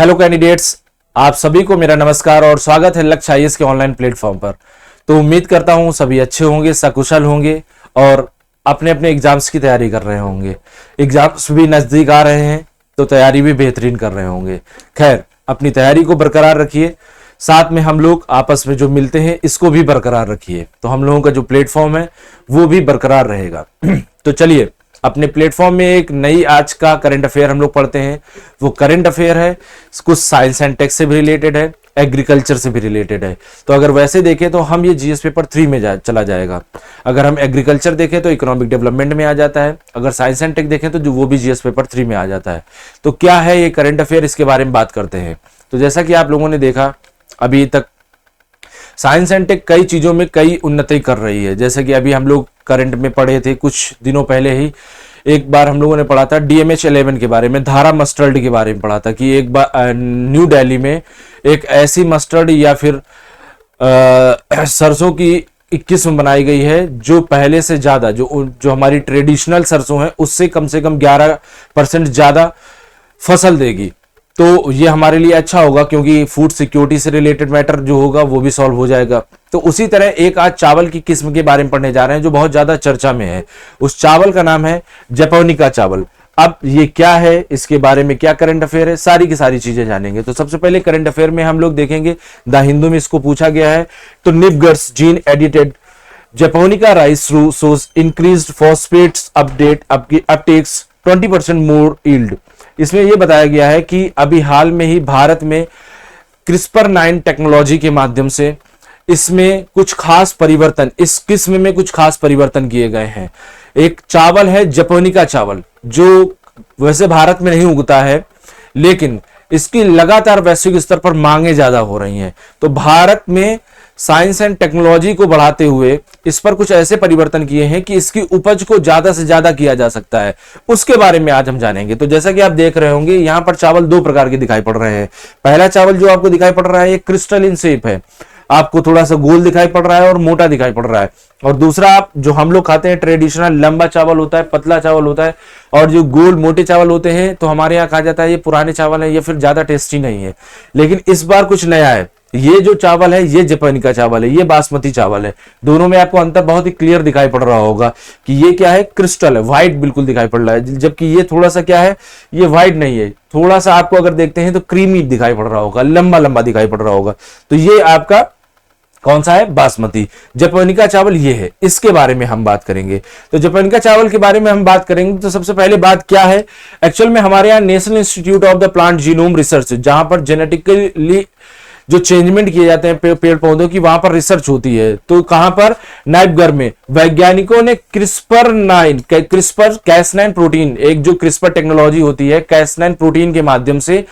Hello candidates, आप सभी को मेरा नमस्कार और स्वागत है लक्ष्य आईएएस के ऑनलाइन प्लेटफॉर्म पर। तो उम्मीद करता हूं सभी अच्छे होंगे, सकुशल होंगे और अपने अपने एग्जाम्स की तैयारी कर रहे होंगे। एग्जाम्स भी नजदीक आ रहे हैं तो तैयारी भी बेहतरीन कर रहे होंगे। खैर, अपनी तैयारी को बरकरार रखिए, साथ में हम लोग आपस में जो मिलते हैं इसको भी बरकरार रखिए, तो हम लोगों का जो प्लेटफॉर्म है वो भी बरकरार रहेगा। तो चलिए, अपने प्लेटफॉर्म में एक नई आज का करंट अफेयर हम लोग पढ़ते हैं। वो करंट अफेयर है, कुछ साइंस एंड टेक से भी रिलेटेड है, एग्रीकल्चर से भी रिलेटेड है। तो अगर वैसे देखें तो हम ये जीएस पेपर 3 में चला जाएगा। अगर हम एग्रीकल्चर देखें तो इकोनॉमिक डेवलपमेंट में आ जाता है, अगर साइंस एंड टेक देखें तो जो वो भी जीएस पेपर 3 में आ जाता है। तो क्या है ये करंट अफेयर, इसके बारे में बात करते हैं। तो जैसा कि आप लोगों ने देखा, अभी तक साइंस एंड टेक कई चीजों में कई उन्नति कर रही है। जैसे कि अभी हम लोग करंट में पढ़े थे, कुछ दिनों पहले ही एक बार हम लोगों ने पढ़ा था DMH11 के बारे में, धारा मस्टर्ड के बारे में पढ़ा था कि एक बार न्यू दिल्ली में एक ऐसी मस्टर्ड या फिर सरसों की एक किस्म बनाई गई है जो पहले से ज्यादा, जो हमारी ट्रेडिशनल सरसों है उससे कम से कम 11% ज्यादा फसल देगी। तो ये हमारे लिए अच्छा होगा क्योंकि फूड सिक्योरिटी से रिलेटेड मैटर जो होगा वो भी सॉल्व हो जाएगा। तो उसी तरह एक आज चावल की किस्म के बारे में पढ़ने जा रहे हैं जो बहुत ज्यादा चर्चा में है। उस चावल का नाम है जैपोनिका चावल। अब ये क्या है, इसके बारे में क्या करंट अफेयर है, सारी की सारी चीजें जानेंगे। तो सबसे पहले करंट अफेयर में हम लोग देखेंगे, द हिंदू में इसको पूछा गया है। तो निपगर्स जीन एडिटेड जैपोनिका राइस सोज इंक्रीज्ड फॉस्फेट्स अपटेक्स 20% मोर यील्ड। इसमें यह बताया गया है कि अभी हाल में ही भारत में CRISPR-9 टेक्नोलॉजी के माध्यम से इसमें कुछ खास परिवर्तन, इस किस्म में कुछ खास परिवर्तन किए गए हैं। एक चावल है जैपोनिका चावल, जो वैसे भारत में नहीं उगता है, लेकिन इसकी लगातार वैश्विक स्तर पर मांगे ज्यादा हो रही हैं। तो भारत में साइंस एंड टेक्नोलॉजी को बढ़ाते हुए इस पर कुछ ऐसे परिवर्तन किए हैं कि इसकी उपज को ज्यादा से ज्यादा किया जा सकता है। उसके बारे में आज हम जानेंगे। तो जैसा कि आप देख रहे होंगे, यहां पर चावल दो प्रकार के दिखाई पड़ रहे हैं। पहला चावल जो आपको दिखाई पड़ रहा है, ये क्रिस्टलिन शेप है, आपको थोड़ा सा गोल दिखाई पड़ रहा है और मोटा दिखाई पड़ रहा है। और दूसरा, आप जो हम लोग खाते हैं ट्रेडिशनल लंबा चावल होता है, पतला चावल होता है, और जो गोल मोटे चावल होते हैं तो हमारे यहाँ कहा जाता है ये पुराने चावल है, ये फिर ज्यादा टेस्टी नहीं है। लेकिन इस बार कुछ नया है, ये जो चावल है ये जैपोनिका चावल है, ये बासमती चावल है। दोनों में आपको अंतर बहुत ही क्लियर दिखाई पड़ रहा होगा कि ये क्या है, क्रिस्टल है, व्हाइट बिल्कुल दिखाई पड़ रहा है, जबकि ये थोड़ा सा क्या है, ये व्हाइट नहीं है, थोड़ा सा आपको अगर देखते हैं तो क्रीमी दिखाई पड़ रहा होगा, लंबा लंबा दिखाई पड़ रहा होगा। तो ये आपका कौन सा है, बासमती। जैपोनिका चावल ये है, इसके बारे में हम बात करेंगे। तो जैपोनिका चावल के बारे में हम बात करेंगे तो सबसे पहले बात क्या है, एक्चुअल में हमारे यहाँ national institute of the plant genome research, जहां पर जेनेटिकली जो चेंजमेंट किए जाते हैं पेड़ पौधों की, वहां पर रिसर्च होती है। तो कहां पर, नाइपगर में वैज्ञानिकों ने क्रिस्पर Cas9 प्रोटीन, एक जो क्रिस्पर टेक्नोलॉजी होती है, Cas9 प्रोटीन के माध्यम से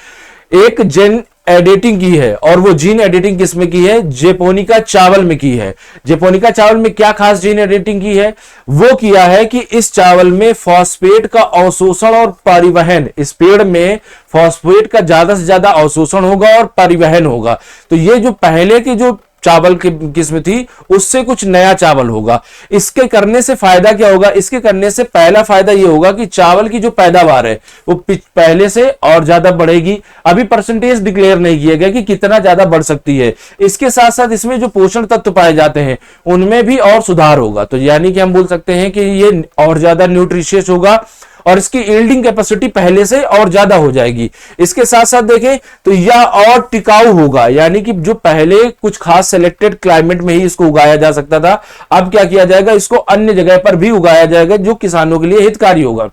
एक जीन एडिटिंग की है। और वो जीन एडिटिंग किसमें की है, जैपोनिका चावल में की है। जैपोनिका चावल में क्या खास जीन एडिटिंग की है, वो किया है कि इस चावल में फॉस्फेट का अवशोषण और परिवहन, इस पेड़ में फॉस्फेट का ज्यादा से ज्यादा अवशोषण होगा और परिवहन होगा। तो ये जो पहले की जो चावल की किस्म थी उससे कुछ नया चावल होगा। इसके करने से फायदा क्या होगा, इसके करने से पहला फायदा ये होगा कि चावल की जो पैदावार है वो पहले से और ज्यादा बढ़ेगी। अभी परसेंटेज डिक्लेयर नहीं किया गया कि कितना ज्यादा बढ़ सकती है। इसके साथ साथ इसमें जो पोषण तत्व पाए जाते हैं उनमें भी और सुधार होगा। तो यानी कि हम बोल सकते हैं कि ये और ज्यादा न्यूट्रिशियस होगा और इसकी यील्डिंग कैपेसिटी पहले से और ज्यादा हो जाएगी। इसके साथ साथ देखें तो यह और टिकाऊ होगा, यानी कि जो पहले कुछ खास सिलेक्टेड क्लाइमेट में ही इसको उगाया जा सकता था, अब क्या किया जाएगा, इसको अन्य जगह पर भी उगाया जाएगा जो किसानों के लिए हितकारी होगा।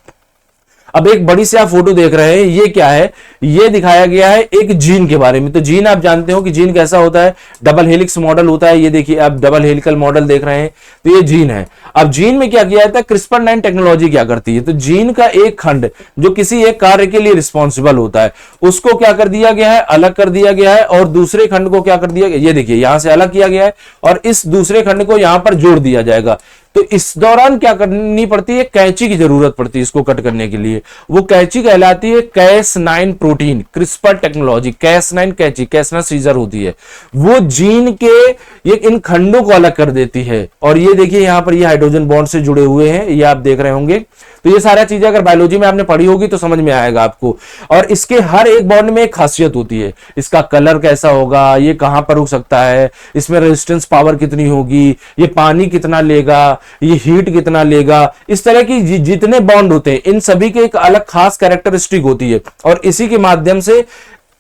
अब एक बड़ी सी आप फोटो देख रहे हैं, ये क्या है, ये दिखाया गया है एक जीन के बारे में। तो जीन आप जानते हो कि जीन कैसा होता है, डबल हेलिक्स मॉडल होता है। ये देखिए आप डबल हेलिकल मॉडल देख रहे हैं, तो ये जीन है। अब जीन में क्या किया जाता है, CRISPR-9 टेक्नोलॉजी क्या करती है, तो जीन का एक खंड जो किसी एक कार्य के लिए रिस्पॉन्सिबल होता है उसको क्या कर दिया गया है, अलग कर दिया गया है, और दूसरे खंड को क्या कर दिया गया, ये देखिए यहां से अलग किया गया है और इस दूसरे खंड को यहां पर जोड़ दिया जाएगा। तो इस दौरान क्या करनी पड़ती है, कैंची की जरूरत पड़ती है इसको कट करने के लिए। वो कैंची कहलाती है Cas9 protein, CRISPR technology. Cas9 कैंची, Cas9 सीजर होती है, वो जीन के ये इन खंडों को अलग कर देती है। और ये देखिए यहां पर ये हाइड्रोजन बॉन्ड से जुड़े हुए हैं, ये आप देख रहे होंगे। तो ये सारा चीजें अगर बायोलॉजी में आपने पढ़ी होगी तो समझ में आएगा आपको। और इसके हर एक बॉन्ड में एक खासियत होती है, इसका कलर कैसा होगा, ये कहां पर रुक सकता है, इसमें रेजिस्टेंस पावर कितनी होगी, ये पानी कितना लेगा, ये हीट कितना लेगा, इस तरह की जितने बॉन्ड होते हैं इन सभी के एक अलग खास कैरेक्टरिस्टिक होती है। और इसी के माध्यम से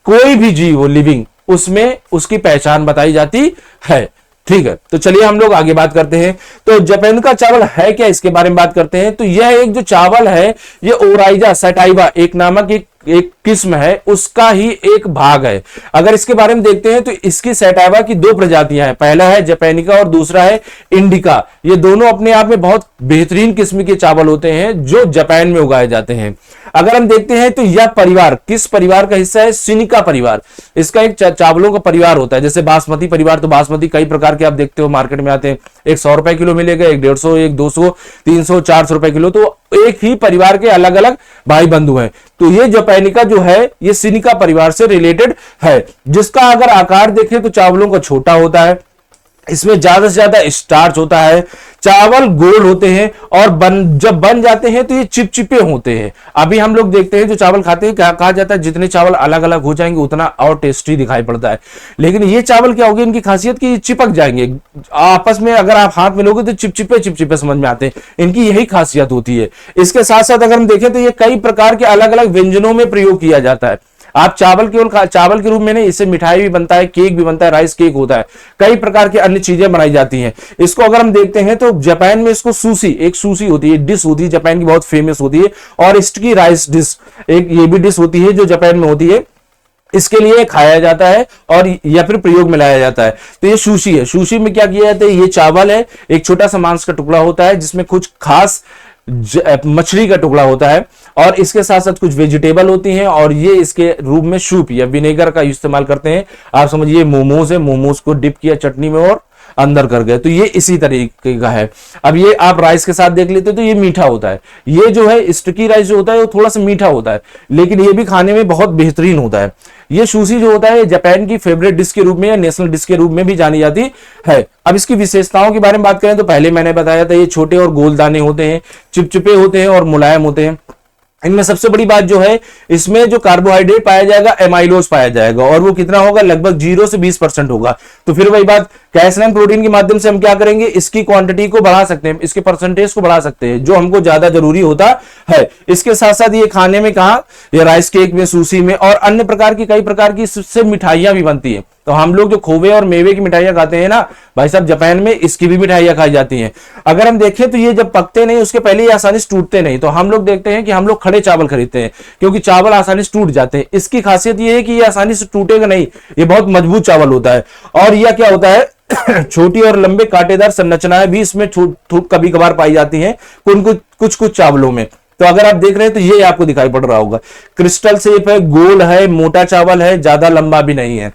कोई भी जीव हो लिविंग, उसमें उसकी पहचान बताई जाती है। ठीक है, तो चलिए हम लोग आगे बात करते हैं। तो जापान का चावल है क्या, इसके बारे में बात करते हैं। तो यह एक जो चावल है, ये ओराइजा सैटाइवा एक नामक एक किस्म है, उसका ही एक भाग है। अगर इसके बारे में देखते हैं तो इसकी सैटाइवा की दो प्रजातियां हैं, पहला है जापानिका और दूसरा है इंडिका। ये दोनों अपने आप में बहुत बेहतरीन किस्म के चावल होते हैं जो जापान में उगाए जाते हैं। अगर हम देखते हैं तो यह परिवार किस परिवार का हिस्सा है, सिनिका परिवार। इसका एक चावलों का परिवार होता है, जैसे बासमती परिवार। तो बासमती कई प्रकार के आप देखते हो मार्केट में आते हैं, एक 100 रुपए किलो मिलेगा, एक 150, एक 200, 300, 400 रुपए किलो। तो एक ही परिवार के अलग अलग भाई बंधु हैं। तो ये जापानिका जो है ये सिनिका परिवार से रिलेटेड है, जिसका अगर आकार देखें तो चावलों का छोटा होता है, इसमें ज्यादा से ज्यादा स्टार्च होता है, चावल गोल होते हैं और जब बन जाते हैं तो ये चिपचिपे होते हैं। अभी हम लोग देखते हैं जो चावल खाते हैं, क्या कहा जाता है, जितने चावल अलग अलग हो जाएंगे उतना और टेस्टी दिखाई पड़ता है। लेकिन ये चावल क्या होगी, इनकी खासियत कि चिपक जाएंगे आपस में, अगर आप हाथ में लोगे तो चिपचिपे चिपचिपे समझ में आते हैं, इनकी यही खासियत होती है। इसके साथ साथ अगर हम देखें तो ये कई प्रकार के अलग अलग व्यंजनों में प्रयोग किया जाता है। आप चावल केवल चावल के रूप में नहीं, इससे मिठाई भी बनता है, केक भी बनता है, राइस केक होता है, कई प्रकार की अन्य चीजें बनाई जाती हैं। इसको अगर हम देखते हैं तो जापान में इसको सूसी, एक सूसी होती है, डिश होती है जापान की, बहुत फेमस होती है। और इसकी राइस डिश एक ये भी डिश होती है जो जापान में होती है, इसके लिए खाया जाता है और या फिर प्रयोग में लाया जाता है। तो ये सुशी है। सुशी में क्या किया जाता है, ये चावल है, एक छोटा सा मांस का टुकड़ा होता है जिसमें कुछ खास मछली का टुकड़ा होता है और इसके साथ साथ कुछ वेजिटेबल होती हैं और ये इसके रूप में सूप या विनेगर का इस्तेमाल करते हैं। आप समझिए मोमोज है, मोमोज को डिप किया चटनी में और अंदर कर गए, तो ये इसी तरीके का है। अब ये आप राइस के साथ देख लेते तो ये मीठा होता है। ये जो है स्टिकी राइस जो होता है वो थोड़ा सा मीठा होता है, लेकिन ये भी खाने में बहुत बेहतरीन होता है। ये सुशी जो होता है जापान की फेवरेट डिश के रूप में या नेशनल डिश के रूप में भी जानी जाती है। अब इसकी विशेषताओं के बारे में बात करें तो पहले मैंने बताया था ये छोटे और गोल दाने होते हैं, चिपचिपे होते हैं और मुलायम होते हैं। इनमें सबसे बड़ी बात जो है, इसमें जो कार्बोहाइड्रेट पाया जाएगा एमाइलोज पाया जाएगा और वो कितना होगा, लगभग 0 से 20% होगा। तो फिर वही बात, कैल्शियम प्रोटीन के माध्यम से हम क्या करेंगे, इसकी क्वांटिटी को बढ़ा सकते हैं, इसके परसेंटेज को बढ़ा सकते हैं, जो हमको ज्यादा जरूरी होता है। इसके साथ साथ ये खाने में कहा, ये राइस केक में, सुशी में और अन्य प्रकार की कई प्रकार की इससे मिठाइयां भी बनती है। तो हम लोग जो खोवे और मेवे की मिठाइयां खाते हैं ना भाई साहब, जापान में इसकी भी मिठाइयां खाई जाती हैं। अगर हम देखें तो ये जब पकते नहीं उसके पहले ये आसानी से टूटते नहीं, तो हम लोग देखते हैं कि हम लोग खड़े चावल खरीदते हैं क्योंकि चावल आसानी से टूट जाते हैं। इसकी खासियत ये है कि ये आसानी से टूटेगा नहीं, ये बहुत मजबूत चावल होता है। और यह क्या होता है छोटी और लंबे कांटेदार संरचनाएं भी इसमें कभी कभार पाई जाती हैं कुछ चावलों में। तो अगर आप देख रहे हैं तो ये आपको दिखाई पड़ रहा होगा, क्रिस्टल शेप है, गोल है, मोटा चावल है, ज्यादा लंबा भी नहीं है,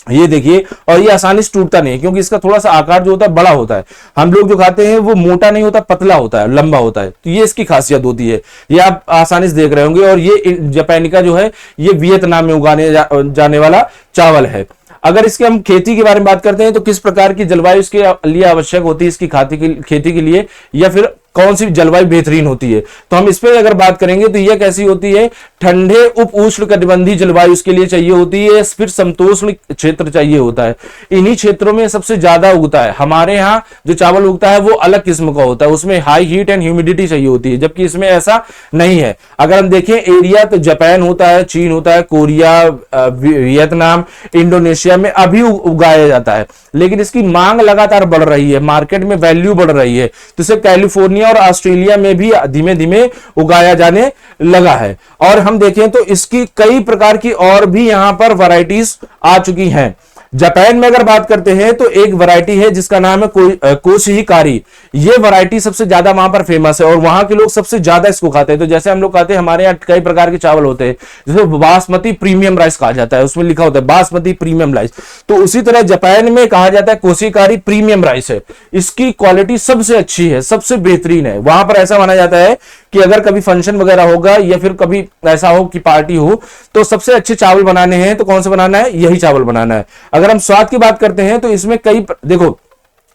ये देखिए। और ये आसानी से टूटता नहीं है क्योंकि इसका थोड़ा सा आकार जो होता है बड़ा होता है। हम लोग जो खाते हैं वो मोटा नहीं होता, पतला होता है, लंबा होता है। तो ये इसकी खासियत होती है, ये आप आसानी से देख रहे होंगे। और ये जापानिका जो है ये वियतनाम में उगाने जाने वाला चावल है। अगर इसके हम खेती के बारे में बात करते हैं तो किस प्रकार की जलवायु इसके लिए आवश्यक होती है इसकी खेती के लिए, या फिर कौन सी जलवायु बेहतरीन होती है, तो हम इस पे अगर बात करेंगे तो यह कैसी होती है, ठंडे उप उष्ण कटिबंधीय जलवायु इसके लिए चाहिए होती है, फिर समशीतोष्ण क्षेत्र चाहिए होता है। इन्हीं क्षेत्रों में सबसे ज्यादा उगता है। हमारे यहाँ जो चावल उगता है वो अलग किस्म का होता है, उसमें हाई हीट एंड ह्यूमिडिटी चाहिए होती है, जबकि इसमें ऐसा नहीं है। अगर हम देखें एरिया तो जापान होता है, चीन होता है, कोरिया, वियतनाम, इंडोनेशिया में अभी उगाया जाता है, लेकिन इसकी मांग लगातार बढ़ रही है, मार्केट में वैल्यू बढ़ रही है, तो इसे कैलिफोर्निया और ऑस्ट्रेलिया में भी धीमे धीमे उगाया जाने लगा है। और हम देखें तो इसकी कई प्रकार की और भी यहां पर वैरायटीज आ चुकी हैं। जापान में अगर बात करते हैं तो एक वैरायटी है जिसका नाम है कोशिहिकारी। ये वैरायटी सबसे ज्यादा वहां पर फेमस है और वहां के लोग सबसे ज्यादा इसको खाते हैं। तो जैसे हम लोग खाते हैं, हमारे यहाँ कई प्रकार के चावल होते हैं, जैसे बासमती प्रीमियम राइस कहा जाता है, उसमें लिखा होता है बासमती प्रीमियम राइस। तो उसी तरह जापान में कहा जाता है कोशिहिकारी प्रीमियम राइस है। इसकी क्वालिटी सबसे अच्छी है, सबसे बेहतरीन है। वहां पर ऐसा माना जाता है कि अगर कभी फंक्शन वगैरह होगा या फिर कभी ऐसा हो कि पार्टी हो तो सबसे अच्छे चावल बनाने हैं तो कौन से बनाना है, यही चावल बनाना है। अगर हम स्वाद की बात करते हैं तो इसमें देखो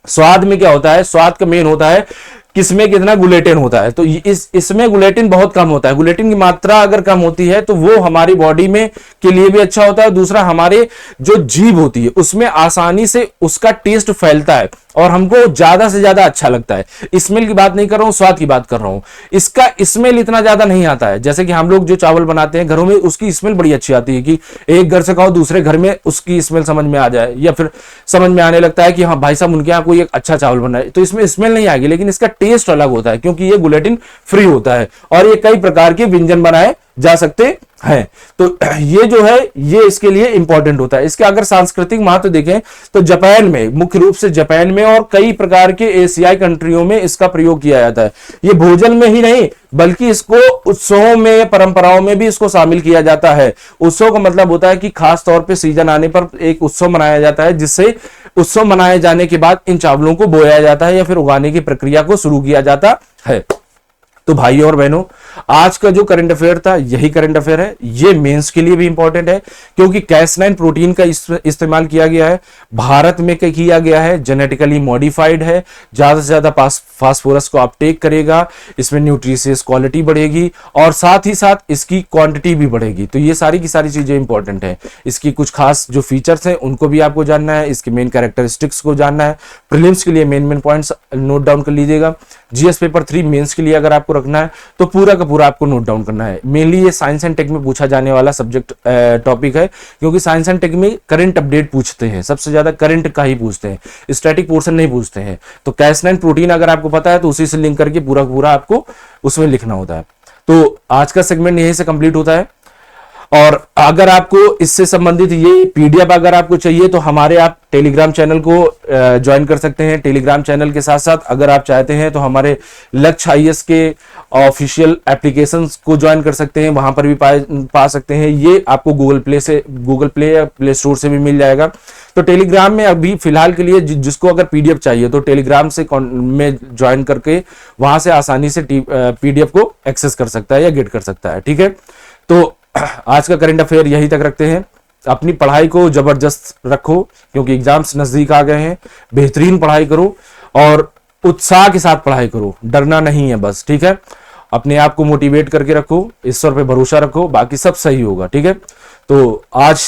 स्वाद में क्या होता है, स्वाद का मेन होता है किसमें कितना गुलेटिन होता है। तो इसमें गुलेटिन बहुत कम होता है। गुलेटिन की मात्रा अगर कम होती है तो वो हमारी बॉडी में के लिए भी अच्छा होता है। दूसरा, हमारे जो जीभ होती है उसमें आसानी से उसका टेस्ट फैलता है और हमको ज्यादा से ज्यादा अच्छा लगता है। स्मेल की बात नहीं कर रहा हूं, स्वाद की बात कर रहा हूं। इसका स्मेल इतना ज्यादा नहीं आता है। जैसे कि हम लोग जो चावल बनाते हैं घरों में, उसकी स्मेल बड़ी अच्छी आती है कि एक घर से कहो दूसरे घर में उसकी स्मेल समझ में आ जाए, या फिर समझ में आने लगता है कि हाँ भाई साहब उनके यहाँ कोई एक अच्छा चावल बना है, तो इसमें स्मेल नहीं आएगी, लेकिन इसका टेस्ट अलग होता है क्योंकि ये गुलेटिन फ्री होता है और ये कई प्रकार के व्यंजन बनाए जा सकते हैं। तो ये जो है ये इसके लिए इंपॉर्टेंट होता है। इसके अगर सांस्कृतिक महत्व देखें तो जापान में, मुख्य रूप से जापान में और कई प्रकार के एशियाई कंट्रियों में इसका प्रयोग किया जाता है। ये भोजन में ही नहीं बल्कि इसको उत्सवों में, परंपराओं में भी इसको शामिल किया जाता है। उत्सव का मतलब होता है कि खास तौर पे सीजन आने पर एक उत्सव मनाया जाता है, जिससे उत्सव मनाए जाने के बाद इन चावलों को बोया जाता है या फिर उगाने की प्रक्रिया को शुरू किया जाता है। तो भाइयों और बहनों, आज का जो करंट अफेयर था यही करंट अफेयर है। ये मेंस के लिए भी इंपॉर्टेंट है क्योंकि कैसनाइन प्रोटीन का इस्तेमाल किया गया है, भारत में किया गया है, जेनेटिकली मॉडिफाइड है, ज्यादा से ज्यादा फास्फोरस को अपटेक करेगा, इसमें न्यूट्रिशियस क्वालिटी बढ़ेगी और साथ ही साथ इसकी क्वांटिटी भी बढ़ेगी। तो ये सारी की सारी चीजें इंपॉर्टेंट है। इसकी कुछ खास जो फीचर्स हैं उनको भी आपको जानना है, इसके मेन कैरेक्टरिस्टिक्स को जानना है। प्रीलिम्स के लिए मेन पॉइंट्स नोट डाउन कर लीजिएगा। जीएस पेपर 3 मेंस के लिए अगर आपको रखना है तो पूरा का पूरा आपको नोट डाउन करना है। मेनली ये साइंस एंड टेक में पूछा जाने वाला सब्जेक्ट टॉपिक है क्योंकि साइंस एंड टेक में करंट अपडेट पूछते हैं, सबसे ज्यादा करंट का ही पूछते हैं, स्टैटिक पोर्शन नहीं पूछते हैं। तो कैसनाइन प्रोटीन अगर आपको पता है तो उसी से लिंक करके पूरा पूरा आपको उसमें लिखना होता है। तो आज का सेगमेंट यहीं से कंप्लीट होता है और अगर आपको इससे संबंधित ये पीडीएफ अगर आपको चाहिए तो हमारे आप टेलीग्राम चैनल को ज्वाइन कर सकते हैं। टेलीग्राम चैनल के साथ साथ अगर आप चाहते हैं तो हमारे लक्ष्य आईएएस के ऑफिशियल एप्लीकेशंस को ज्वाइन कर सकते हैं, वहां पर भी पा सकते हैं। ये आपको गूगल प्ले या प्ले स्टोर से भी मिल जाएगा। तो टेलीग्राम में अभी फिलहाल के लिए जिसको अगर पीडीएफ चाहिए तो टेलीग्राम से में ज्वाइन करके वहां से आसानी से पीडीएफ को एक्सेस कर सकता है या गेट कर सकता है। ठीक है, तो आज का करंट अफेयर यहीं तक रखते हैं। अपनी पढ़ाई को जबरदस्त रखो क्योंकि एग्जाम्स नजदीक आ गए हैं। बेहतरीन पढ़ाई करो और उत्साह के साथ पढ़ाई करो, डरना नहीं है बस। ठीक है, अपने आप को मोटिवेट करके रखो, ईश्वर पे भरोसा रखो, बाकी सब सही होगा। ठीक है, तो आज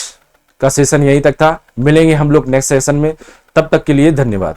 का सेशन यहीं तक था। मिलेंगे हम लोग नेक्स्ट सेशन में, तब तक के लिए धन्यवाद।